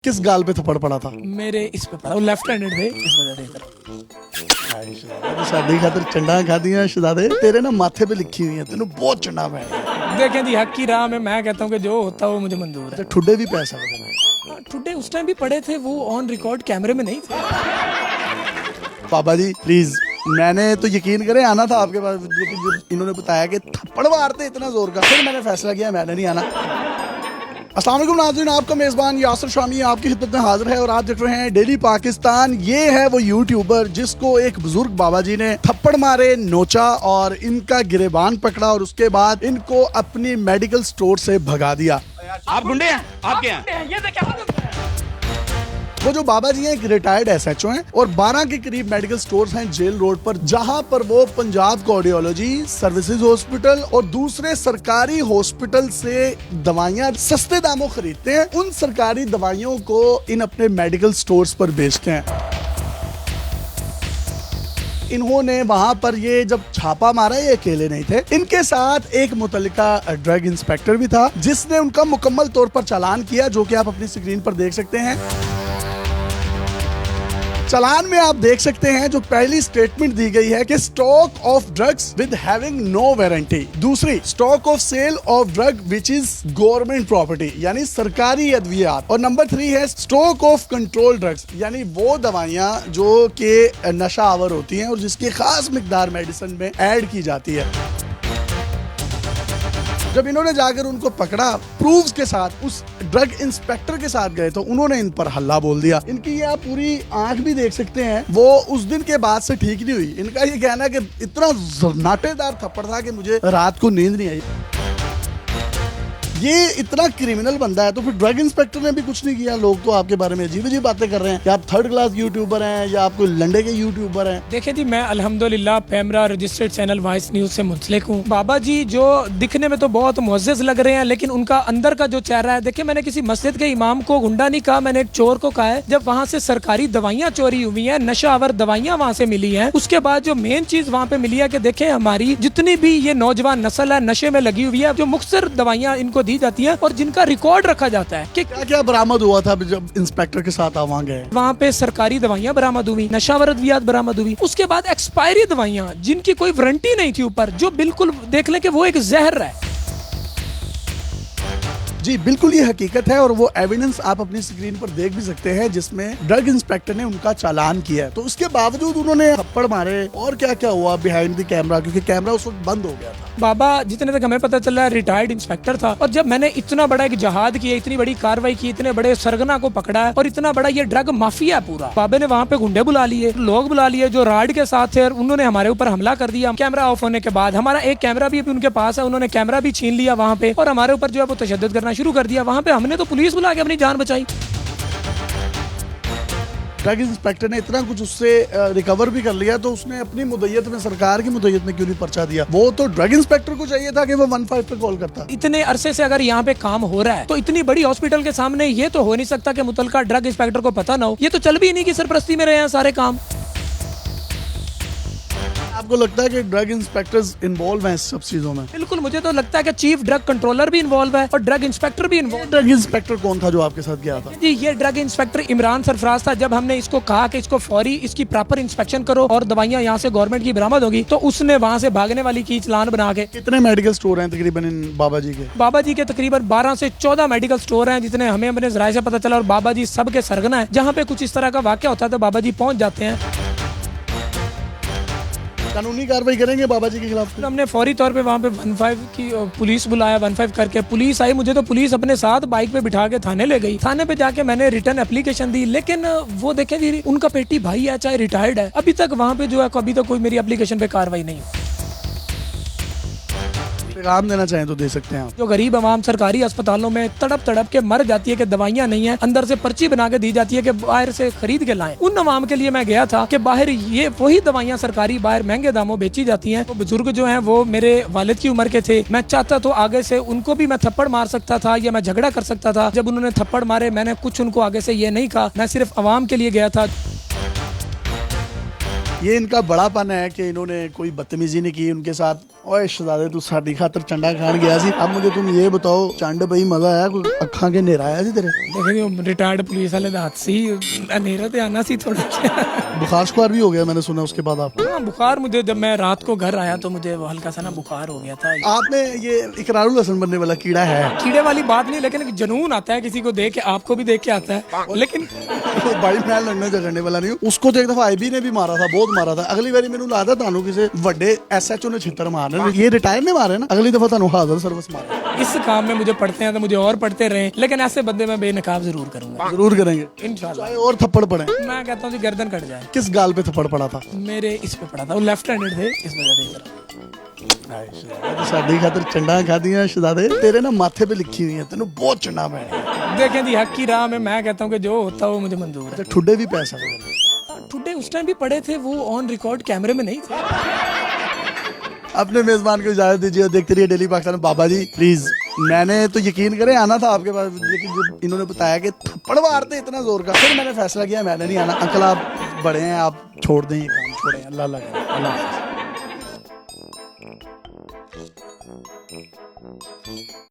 किस गाल पे थप्पड़ पड़ा था? मेरे इस पे पड़ा, वो लेफ्ट हैंडेड थे, इस वजह से इधर। साडी खातिर चंडा खादियां शहजादे तेरे ना माथे पे लिखी हुई है, तेनू बहुत चंडा पैना। देखें जी, हक की राह में मैं कहता हूँ कि जो होता है वो मुझे मंजूर है। ठुड्डे भी पैसा देना। ठुड्डे उस टाइम भी पड़े थे, वो ऑन रिकॉर्ड कैमरे में नहीं थे। बाबा जी प्लीज, मैंने तो यकीन करें आना था आपके पास, लेकिन जब इन्होंने बताया कि थप्पड़ मारते इतना जोर का, फिर मैंने फैसला किया मैंने नहीं आना। अस्सलाम वालेकुम नाज़रीन, आपका मेज़बान यासिर शामी आपकी खिदमत में हाजिर है और आप देख रहे हैं डेली पाकिस्तान। ये है वो यूट्यूबर जिसको एक बुजुर्ग बाबा जी ने थप्पड़ मारे, नोचा और इनका गिरेबान पकड़ा और उसके बाद इनको अपनी मेडिकल स्टोर से भगा दिया। आप गुंडे हैं? आप क्या हैं? ये देखिए, वो जो बाबा जी हैं एक रिटायर्ड एसएचओ हैं और 12 के करीब मेडिकल स्टोर्स हैं जेल रोड पर, जहां पर वो पंजाब कार्डियोलॉजी सर्विसेज हॉस्पिटल और दूसरे सरकारी हॉस्पिटल से दवाइयां सस्ते दामों खरीदते हैं। उन सरकारी दवाइयों को इन अपने मेडिकल स्टोर्स पर बेचते हैं। इन्होंने वहां पर ये जब छापा मारा, ये अकेले नहीं थे, इनके साथ एक मुतल्लिका ड्रग इंस्पेक्टर भी था जिसने उनका मुकम्मल तौर पर चालान किया, जो कि आप अपनी स्क्रीन पर देख सकते हैं। चालान में आप देख सकते हैं जो पहली स्टेटमेंट दी गई है कि stock of drugs with having no warranty, दूसरी stock of sale of drug which is government property यानी सरकारी अद्वियात, और नंबर 3 है स्टॉक ऑफ कंट्रोल ड्रग्स यानी वो दवाइयां जो कि नशा आवर होती हैं और जिसकी खास मिकदार मेडिसिन में ऐड की जाती है। जब इन्होंने जाकर उनको पकड़ा प्रूफ्स के साथ, उस ड्रग इंस्पेक्टर के साथ गए तो उन्होंने इन पर हल्ला बोल दिया। इनकी ये आप पूरी आंख भी देख सकते हैं, वो उस दिन के बाद से ठीक नहीं हुई। इनका ये कहना है कि इतना नाटेदार थप्पड़ था कि मुझे रात को नींद नहीं आई। ये इतना क्रिमिनल बंदा है तो फिर ड्रग इंस्पेक्टर ने भी कुछ नहीं किया। लोग तो आपके बारे में अजीब अजीब बातें कर रहे हैं कि आप थर्ड क्लास यूट्यूबर हैं या आप कोई लंडे के यूट्यूबर हैं। देखिए जी, मैं अल्हम्दुलिल्लाह PEMRA registered channel voice news से मुंसलिक हूँ। बाबा जी जो दिखने में तो बहुत मुअज़्ज़ज़ लग रहे हैं, लेकिन उनका अंदर का जो चेहरा है, देखिए मैंने किसी मस्जिद के इमाम को गुंडा नहीं कहा, मैंने एक चोर को कहा है। जब वहाँ से सरकारी दवाइयाँ चोरी हुई है, नशा आवर दवाइयाँ वहाँ से मिली है, उसके बाद जो मेन चीज वहाँ पे मिली है कि देखे हमारी जितनी भी ये नौजवान नस्ल है नशे में लगी हुई है, जो मुख्तसर दवाइयाँ इनको दी जाती है और जिनका रिकॉर्ड रखा जाता है कि क्या क्या बरामद हुआ था जब इंस्पेक्टर के साथ वहाँ गए। वहाँ पे सरकारी दवाइयाँ बरामद हुई, नशावर अद्वियात बरामद हुई, उसके बाद एक्सपायरी दवाइयाँ जिनकी कोई वारंटी नहीं थी ऊपर, जो बिल्कुल देख ले कि वो एक जहर है। जी बिल्कुल ये हकीकत है और वो एविडेंस आप अपनी स्क्रीन पर देख भी सकते हैं जिसमें ड्रग इंस्पेक्टर ने उनका चालान किया है। तो उसके बावजूद उन्होंने थप्पड़ मारे और क्या क्या हुआ बिहाइंड द कैमरा, क्योंकि कैमरा उस वक्त बंद हो गया था। बाबा जितने तक हमें पता चला रिटायर्ड इंस्पेक्टर था, और जब मैंने इतना बड़ा एक जहाद किया, इतनी बड़ी कार्रवाई की, इतने बड़े सरगना को पकड़ा है और इतना बड़ा ये ड्रग माफिया है पूरा, बाबे ने वहाँ पे गुंडे बुला लिए, लोग बुला लिए जो राड के साथ थे, उन्होंने हमारे ऊपर हमला कर दिया। कैमरा ऑफ होने के बाद हमारा एक कैमरा भी उनके पास है, उन्होंने कैमरा भी छीन लिया वहाँ पे और हमारे ऊपर जो है वो तशद्दुद करना शुरू कर दिया। वहाँ पे हमने तो पुलिस बुला के अपनी जान बचाई। ड्रग इंस्पेक्टर ने इतना कुछ उससे रिकवर भी कर लिया, तो उसने अपनी मुद्दत में, सरकार की मुद्दत में क्यों नहीं पर्चा दिया? वो तो ड्रग इंस्पेक्टर को चाहिए था कि वो 15 पे कॉल करता। इतने अरसे से अगर यहाँ पे काम हो रहा है तो इतनी बड़ी हॉस्पिटल के सामने ये तो हो नहीं सकता कि मुतलका ड्रग इंस्पेक्टर को पता ना हो। ये तो चल भी नहीं की सरपरस्ती में रहे हैं सारे काम। आपको लगता है कि ड्रग इंस्पेक्टर्स इन्वॉल्व हैं इस सब चीजों में? बिल्कुल, मुझे तो लगता है कि चीफ ड्रग कंट्रोलर भी इन्वॉल्व है और ड्रग इंस्पेक्टर भी इन्वॉल्व। ड्रग इंस्पेक्टर कौन था जो आपके साथ गया था? जी ये ड्रग इंस्पेक्टर इमरान सरफराज था। जब हमने इसको कहा कि इसको फौरी इसकी प्रॉपर इंस्पेक्शन करो और दवाइयाँ यहाँ से गवर्नमेंट की बरामद होगी, तो उसने वहाँ से भागने वाली की चालान बना के। कितने मेडिकल स्टोर हैं तकरीबन इन बाबा जी के? बाबा जी के तकरीबन 12 से 14 मेडिकल स्टोर हैं जितने हमें अपने जराये से पता चला, और बाबा जी सबके सरगना है। जहाँ पे कुछ इस तरह का वाक़या होता है तो बाबा जी पहुँच जाते हैं। कानूनी कार्रवाई करेंगे बाबा जी के खिलाफ? हमने फौरी तौर पे वहाँ पे 15 की पुलिस बुलाया, 15 करके पुलिस आई। मुझे तो पुलिस अपने साथ बाइक पे बिठा के थाने ले गई। थाने पे जाके मैंने रिटर्न एप्लीकेशन दी, लेकिन वो देखें जी उनका पेटी भाई है, चाहे रिटायर्ड है, अभी तक वहाँ पे जो है अभी तक कोई मेरी एप्लीकेशन पे कार्रवाई नहीं हुई। पैगाम देना चाहें तो दे सकते हैं आप। जो गरीब आवाम सरकारी अस्पतालों में तड़प तड़प के मर जाती है कि दवाइयाँ नहीं है, अंदर से पर्ची बना के दी जाती है कि बाहर से खरीद के लाएं, उन आवाम के लिए मैं गया था कि बाहर ये वही दवाइयाँ सरकारी बाहर महंगे दामों बेची जाती हैं। वो बुजुर्ग जो हैं वो मेरे वालिद की उम्र के थे, मैं चाहता तो आगे से उनको भी मैं थप्पड़ मार सकता था या मैं झगड़ा कर सकता था। जब उन्होंने थप्पड़ मारे मैंने कुछ उनको आगे से ये नहीं कहा, मैं सिर्फ आवाम के लिए गया था। ये इनका बड़ापन है कि इन्होंने कोई बदतमीजी नहीं की, उनके साथ ओए शहजादे तू साडी खातर चंडा खान गया सी, अब मुझे तुम ये बताओ चंड भाई मजा आया, कोई अखा के नेरा आया सी तेरे? देखें रिटायर्ड पुलिस वाले दांत सी अंधेरा ते आना सी थोड़ा बुखार शुखार भी हो गया मैंने सुना उसके बाद आपको? हाँ बुखार, मुझे जब मैं रात को घर आया तो मुझे हल्का सा ना बुखार हो गया था। आपने ये इकरारुल हसन बनने वाला कीड़ा है? कीड़े वाली बात नहीं, लेकिन एक जुनून आता है किसी को देख के, आपको भी देख के आता है। लेकिन भाई मैं लड़ने झगड़ने वाला नहीं हूँ। उसको तो एक दफा आईबी ने भी मारा था, बहुत मारा था। अगली बारी मैंने लगता तानू किसी बड़े एसएचओ ने छितर मारने, ये रिटायर ने मारे ना, अगली दफा तानू हाजिर सर्विस मारे। इस काम में मुझे पढ़ते हैं तो मुझे और पढ़ते रहे, लेकिन ऐसे बंदे मैं बेनकाब जरूर करूंगा, जरूर करेंगे इंशाल्लाह। चाहे और थप्पड़ पड़े। मैं कहता हूँ जी गर्दन कट जाए। किस गाल पे थप्पड़ पड़ा था? मेरे इस पे पड़ा था, वो लेफ्ट हैंडेड थे, इस वजह से इधर। साडी खातर चंडा खादियां शहजादे, तेरे ना माथे पे लिखी हुई है, तेनू बहुत चंडा पैना। देखें जी हक की राह में मैं कहता हूँ कि जो होता है वो मुझे मंजूर है। ठुड्डे भी पैसा दे। ठुड्डे उस टाइम भी पड़े थे, वो ऑन रिकॉर्ड कैमरे में नहीं थे। अपने मेजबान को इजाजत दीजिए, देखते रहिए डेली पाकिस्तान। बाबा जी प्लीज, मैंने तो यकीन करें आना था आपके पास, लेकिन जब इन्होंने बताया कि थप्पड़ मारते इतना जोर का, फिर मैंने फैसला किया मैंने नहीं आना। अंकल आप बड़े हैं, आप छोड़ दें ये काम, छोड़ें। अल्लाह अल्लाह करें। अल्लाह हाफ़िज़।